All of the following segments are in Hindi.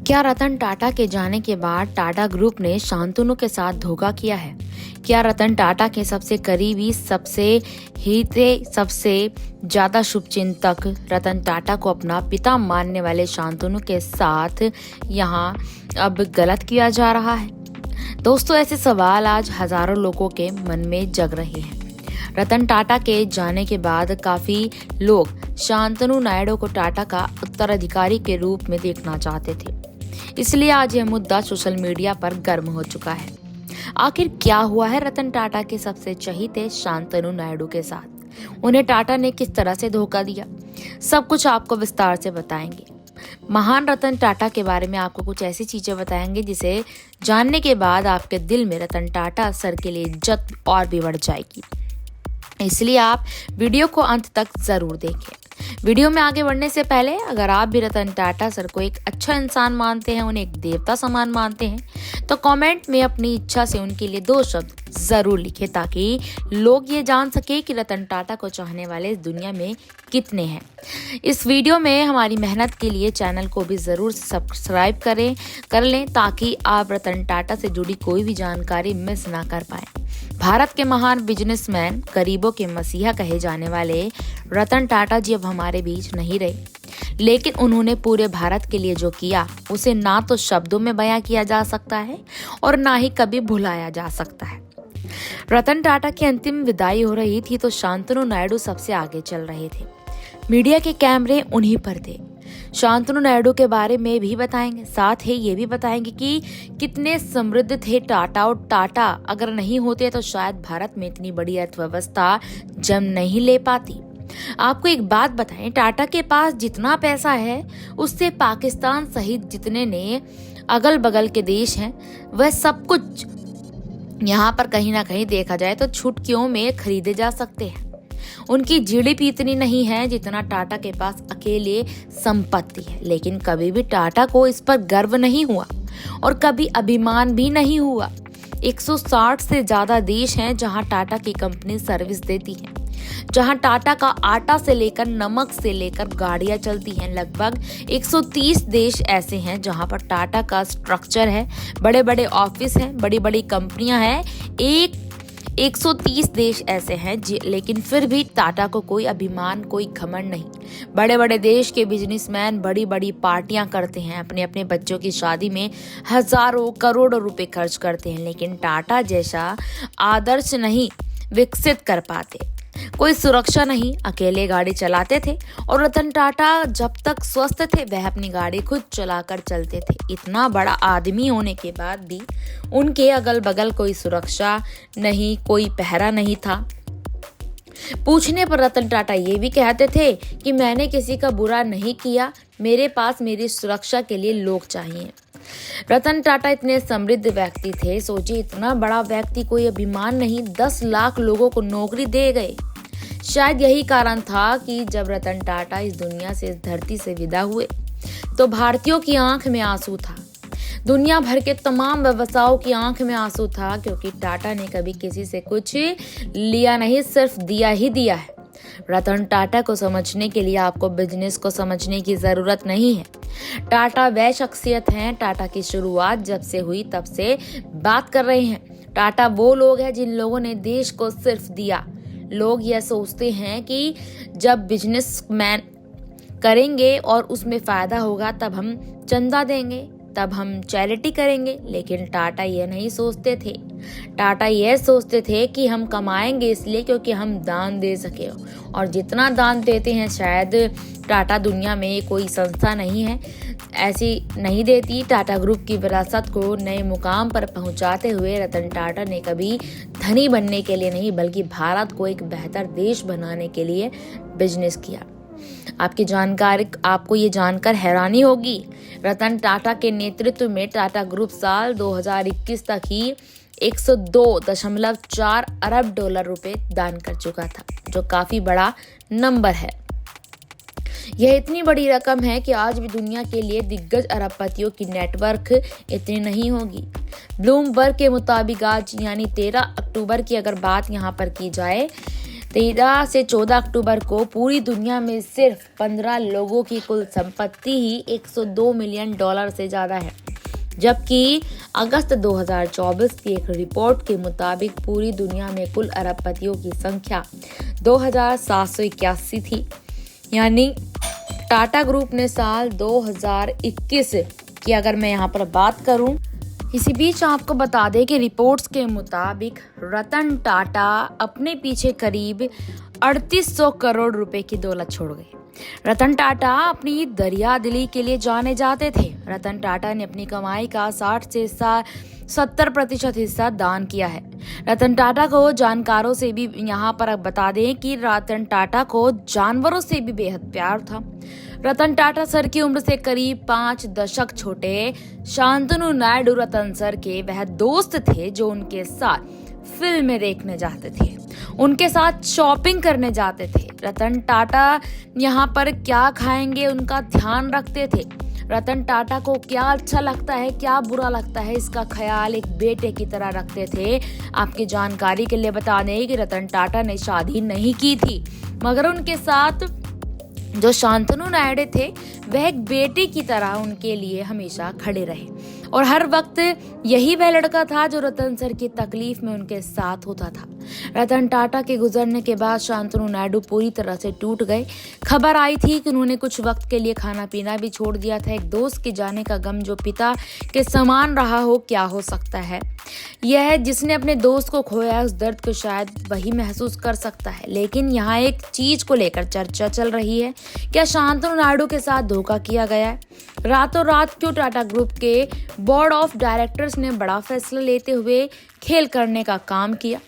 क्या रतन टाटा के जाने के बाद टाटा ग्रुप ने शांतनु के साथ धोखा किया है? क्या रतन टाटा के सबसे करीबी, सबसे हिते, सबसे ज्यादा शुभचिंतक रतन टाटा को अपना पिता मानने वाले शांतनु के साथ यहाँ अब गलत किया जा रहा है? दोस्तों, ऐसे सवाल आज हजारों लोगों के मन में जग रहे हैं। रतन टाटा के जाने के बाद काफी लोग शांतनु नायडू को टाटा का उत्तराधिकारी के रूप में देखना चाहते थे। इसलिए आज यह मुद्दा सोशल मीडिया पर गर्म हो चुका है। आखिर क्या हुआ है रतन टाटा के सबसे चहीते शांतनु नायडू के साथ? उन्हें टाटा ने किस तरह से धोखा दिया? सब कुछ आपको विस्तार से बताएंगे। महान रतन टाटा के बारे में आपको कुछ ऐसी चीजें बताएंगे जिसे जानने के बाद आपके दिल में रतन टाटा सर के लिए इज्जत और भी बढ़ जाएगी। इसलिए आप वीडियो को अंत तक जरूर देखें। वीडियो में आगे बढ़ने से पहले अगर आप भी रतन टाटा सर को एक अच्छा इंसान मानते हैं, उन्हें एक देवता समान मानते हैं, तो कमेंट में अपनी इच्छा से उनके लिए 2 शब्द जरूर लिखें ताकि लोग ये जान सके कि रतन टाटा को चाहने वाले इस दुनिया में कितने हैं। इस वीडियो में हमारी मेहनत के लिए चैनल को भी जरूर सब्सक्राइब कर लें ताकि आप रतन टाटा से जुड़ी कोई भी जानकारी मिस ना कर पाएं। भारत के महान बिजनेसमैन, गरीबों के मसीहा कहे जाने वाले रतन टाटा जी अब हमारे बीच नहीं रहे, लेकिन उन्होंने पूरे भारत के लिए जो किया उसे ना तो शब्दों में बयां किया जा सकता है और ना ही कभी भुलाया जा सकता है। रतन टाटा की अंतिम विदाई हो रही थी तो शांतनु नायडू सबसे आगे चल रहे थे। मीडिया के कैमरे उन्हीं पर थे। शांतनु नायडू के बारे में भी बताएंगे, साथ ही ये भी बताएंगे कि कितने समृद्ध थे टाटा, और टाटा अगर नहीं होते तो शायद भारत में इतनी बड़ी अर्थव्यवस्था जन्म नहीं ले पाती। आपको एक बात बताएं, टाटा के पास जितना पैसा है उससे पाकिस्तान सहित जितने ने अगल बगल के देश हैं वह सब कुछ यहाँ पर कहीं ना कहीं देखा जाए तो चुटकियों में खरीदे जा सकते हैं। उनकी जीडीपी इतनी नहीं है जितना टाटा के पास अकेले संपत्ति है, लेकिन कभी भी टाटा को इस पर गर्व नहीं हुआ और कभी अभिमान भी नहीं हुआ। 160 से ज्यादा देश हैं जहां टाटा की कंपनी सर्विस देती है, जहां टाटा का आटा से लेकर नमक से लेकर गाड़ियां चलती हैं। लगभग 130 देश ऐसे हैं जहां पर टाटा का स्ट्रक्चर है, बड़े बड़े ऑफिस हैं, बड़ी बड़ी कंपनियां हैं। 130 देश ऐसे हैं लेकिन फिर भी टाटा को कोई अभिमान, कोई घमंड नहीं। बड़े बड़े देश के बिजनेसमैन बड़ी बड़ी पार्टियां करते हैं, अपने अपने बच्चों की शादी में हजारों करोड़ों रुपए खर्च करते हैं, लेकिन टाटा जैसा आदर्श नहीं विकसित कर पाते। कोई सुरक्षा नहीं, अकेले गाड़ी चलाते थे और रतन टाटा जब तक स्वस्थ थे वह अपनी गाड़ी खुद चलाकर चलते थे। इतना बड़ा आदमी होने के बाद भी उनके अगल बगल कोई सुरक्षा नहीं, कोई पहरा नहीं था। पूछने पर रतन टाटा ये भी कहते थे कि मैंने किसी का बुरा नहीं किया, मेरे पास मेरी सुरक्षा के लिए लोग चाहिए। रतन टाटा इतने समृद्ध व्यक्ति थे, सोचिए इतना बड़ा व्यक्ति, कोई अभिमान नहीं, 10 लाख लोगों को नौकरी दे गए। शायद यही कारण था कि जब रतन टाटा इस दुनिया से, इस धरती से विदा हुए तो भारतीयों की आंख में आंसू था, दुनिया भर के तमाम व्यवसायों की आंख में आंसू था, क्योंकि टाटा ने कभी किसी से कुछ लिया नहीं, सिर्फ दिया ही दिया है। रतन टाटा को समझने के लिए आपको बिजनेस को समझने की जरूरत नहीं है। टाटा वह शख्सियत हैं, टाटा की शुरुआत जब से हुई तब से बात कर रहे हैं। टाटा वो लोग हैं जिन लोगों ने देश को सिर्फ दिया। लोग यह सोचते हैं कि जब बिजनेसमैन करेंगे और उसमें फायदा होगा तब हम चंदा देंगे, तब हम चैरिटी करेंगे, लेकिन टाटा ये नहीं सोचते थे। टाटा ये सोचते थे कि हम कमाएंगे इसलिए क्योंकि हम दान दे सके, और जितना दान देते हैं शायद टाटा दुनिया में कोई संस्था नहीं है ऐसी नहीं देती। टाटा ग्रुप की विरासत को नए मुकाम पर पहुंचाते हुए रतन टाटा ने कभी धनी बनने के लिए नहीं बल्कि भारत को एक बेहतर देश बनाने के लिए बिजनेस किया। आपको ये जानकर हैरानी होगी, रतन टाटा के नेतृत्व में टाटा ग्रुप साल 2021 तक ही 102.4 अरब डॉलर रुपए दान कर चुका था, जो काफी बड़ा नंबर है। यह इतनी बड़ी रकम है कि आज भी दुनिया के लिए दिग्गज अरबपतियों की नेटवर्क इतनी नहीं होगी। ब्लूमबर्ग के मुताबिक आज यानी 13 अक्टूबर की अगर बात यहाँ पर की जाए 13 से 14 अक्टूबर को पूरी दुनिया में सिर्फ 15 लोगों की कुल संपत्ति ही $102 मिलियन से ज़्यादा है, जबकि अगस्त 2024 की एक रिपोर्ट के मुताबिक पूरी दुनिया में कुल अरबपतियों की संख्या 2781 थी। यानी टाटा ग्रुप ने साल 2021 की अगर मैं यहाँ पर बात करूँ, इसी बीच आपको बता दें कि रिपोर्ट्स के मुताबिक रतन टाटा अपने पीछे करीब 3800 करोड़ रुपए की दौलत छोड़ गए। रतन टाटा अपनी दरियादिली के लिए जाने जाते थे। रतन टाटा ने अपनी कमाई का 60 से 70% हिस्सा दान किया है। रतन टाटा को जानकारों से भी यहाँ पर बता दें कि रतन टाटा को जानवरों से भी बेहद प्यार था। रतन टाटा सर की उम्र से करीब 5 दशक छोटे शांतनु नायडू रतन सर के वह दोस्त थे जो उनके साथ फिल्में देखने जाते थे, उनके साथ शॉपिंग करने जाते थे। रतन टाटा यहाँ पर क्या खाएंगे उनका ध्यान रखते थे। रतन टाटा को क्या अच्छा लगता है, क्या बुरा लगता है, इसका ख्याल एक बेटे की तरह रखते थे। आपकी जानकारी के लिए बता दें कि रतन टाटा ने शादी नहीं की थी, मगर उनके साथ जो शांतनु नायडू थे वह एक बेटे की तरह उनके लिए हमेशा खड़े रहे और हर वक्त यही वह लड़का था जो रतन सर की तकलीफ में उनके साथ होता था। रतन टाटा के गुजरने के बाद शांतनु नायडू पूरी तरह से टूट गए। खबर आई थी कि उन्होंने कुछ वक्त के लिए खाना पीना भी छोड़ दिया था। एक दोस्त के जाने का गम जो पिता के समान रहा हो, क्या हो सकता है। यह जिसने अपने दोस्त को खोया उस दर्द को शायद वही महसूस कर सकता है। लेकिन यहाँ एक चीज को लेकर चर्चा चल रही है, क्या शांतनु नायडू के साथ धोखा किया गया है। रातों रात क्यों टाटा ग्रुप के बोर्ड ऑफ डायरेक्टर्स ने बड़ा फैसला लेते हुए खेल करने का काम किया।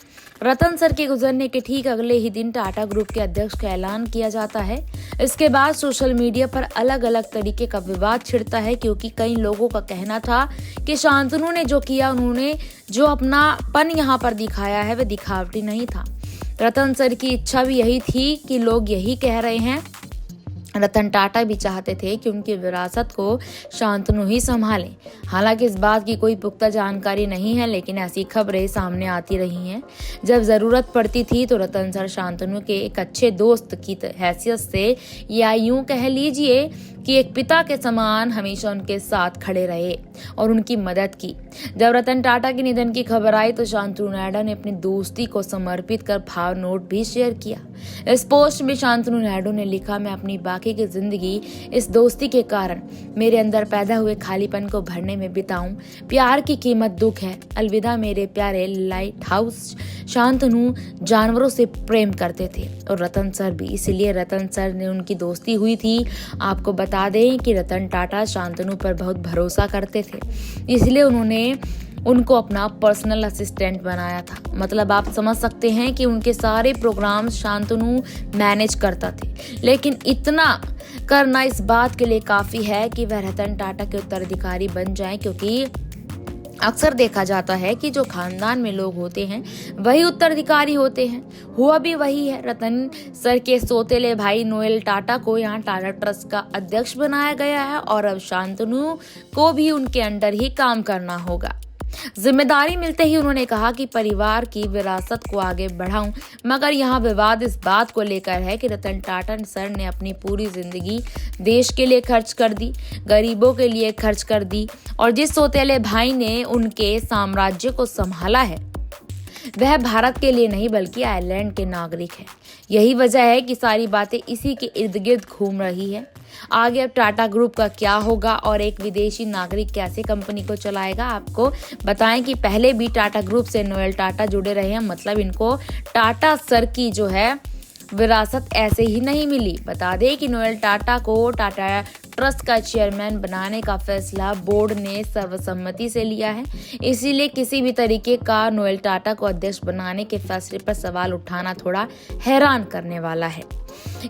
रतन सर के गुजरने के ठीक अगले ही दिन टाटा ग्रुप के अध्यक्ष का ऐलान किया जाता है। इसके बाद सोशल मीडिया पर अलग अलग तरीके का विवाद छिड़ता है, क्योंकि कई लोगों का कहना था कि शांतनु ने जो किया, उन्होंने जो अपनापन यहाँ पर दिखाया है वह दिखावटी नहीं था। रतन सर की इच्छा भी यही थी कि लोग यही कह रहे हैं। रतन टाटा भी चाहते थे कि उनकी विरासत को शांतनु ही संभालें। हालांकि इस बात की कोई पुख्ता जानकारी नहीं है, लेकिन ऐसी खबरें सामने आती रही हैं। जब जरूरत पड़ती थी तो रतन सर शांतनु के एक अच्छे दोस्त की हैसियत से, या यूं कह लीजिए कि एक पिता के समान हमेशा उनके साथ खड़े रहे और उनकी मदद की। जब रतन टाटा के निधन की खबर आई तो शांतनु नायडू ने अपनी दोस्ती को समर्पित कर भाव नोट भी शेयर किया। इस पोस्ट में शांतनु नायडू ने लिखा, मैं अपनी बाकी की जिंदगी इस दोस्ती के कारण मेरे अंदर पैदा हुए खालीपन को भरने में बिताऊं। प्यार की कीमत दुख है। अलविदा मेरे प्यारे लाइट हाउस। शांतनु जानवरों से प्रेम करते थे और रतन सर भी, इसलिए रतन सर ने उनकी दोस्ती हुई थी। आपको बता दें कि रतन टाटा शांतनु पर बहुत भरोसा करते थे, इसलिए उन्होंने उनको अपना पर्सनल असिस्टेंट बनाया था। मतलब आप समझ सकते हैं कि उनके सारे प्रोग्राम शांतनु मैनेज करता थे। लेकिन इतना करना इस बात के लिए काफी है कि वह रतन टाटा के उत्तराधिकारी बन जाएं, क्योंकि अक्सर देखा जाता है कि जो खानदान में लोग होते हैं वही उत्तराधिकारी होते हैं। हुआ भी वही है। रतन सर के सौतेले भाई नोएल टाटा को यहाँ टाटा ट्रस्ट का अध्यक्ष बनाया गया है और अब शांतनु को भी उनके अंडर ही काम करना होगा। जिम्मेदारी मिलते ही उन्होंने कहा कि परिवार की विरासत को आगे बढ़ाऊं, मगर यहाँ विवाद इस बात को लेकर है कि रतन टाटा सर ने अपनी पूरी जिंदगी देश के लिए खर्च कर दी, गरीबों के लिए खर्च कर दी, और जिस सौतेले भाई ने उनके साम्राज्य को संभाला है वह भारत के लिए नहीं बल्कि आयरलैंड के नागरिक है। यही वजह है कि सारी बातें इसी के इर्द गिर्द घूम रही है। आगे अब टाटा ग्रुप का क्या होगा और एक विदेशी नागरिक कैसे कंपनी को चलाएगा। आपको बताएं कि पहले भी टाटा ग्रुप से नोएल टाटा जुड़े रहे हैं, मतलब इनको टाटा सर की जो है विरासत ऐसे ही नहीं मिली। बता दें कि नोएल टाटा को टाटा ट्रस्ट का चेयरमैन बनाने का फैसला बोर्ड ने सर्वसम्मति से लिया है, इसीलिए किसी भी तरीके का नोएल टाटा को अध्यक्ष बनाने के फैसले पर सवाल उठाना थोड़ा हैरान करने वाला है।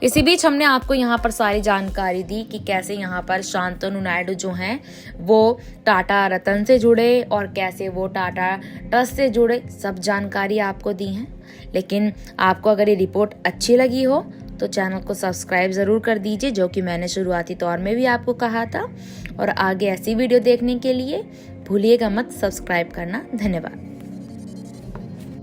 इसी बीच हमने आपको यहाँ पर सारी जानकारी दी कि कैसे यहाँ पर शांतनु नायडू जो हैं वो टाटा रतन से जुड़े और कैसे वो टाटा ट्रस्ट से जुड़े, सब जानकारी आपको दी है। लेकिन आपको अगर ये रिपोर्ट अच्छी लगी हो तो चैनल को सब्सक्राइब ज़रूर कर दीजिए, जो कि मैंने शुरुआती तौर में भी आपको कहा था। और आगे ऐसी वीडियो देखने के लिए भूलिएगा मत सब्सक्राइब करना। धन्यवाद।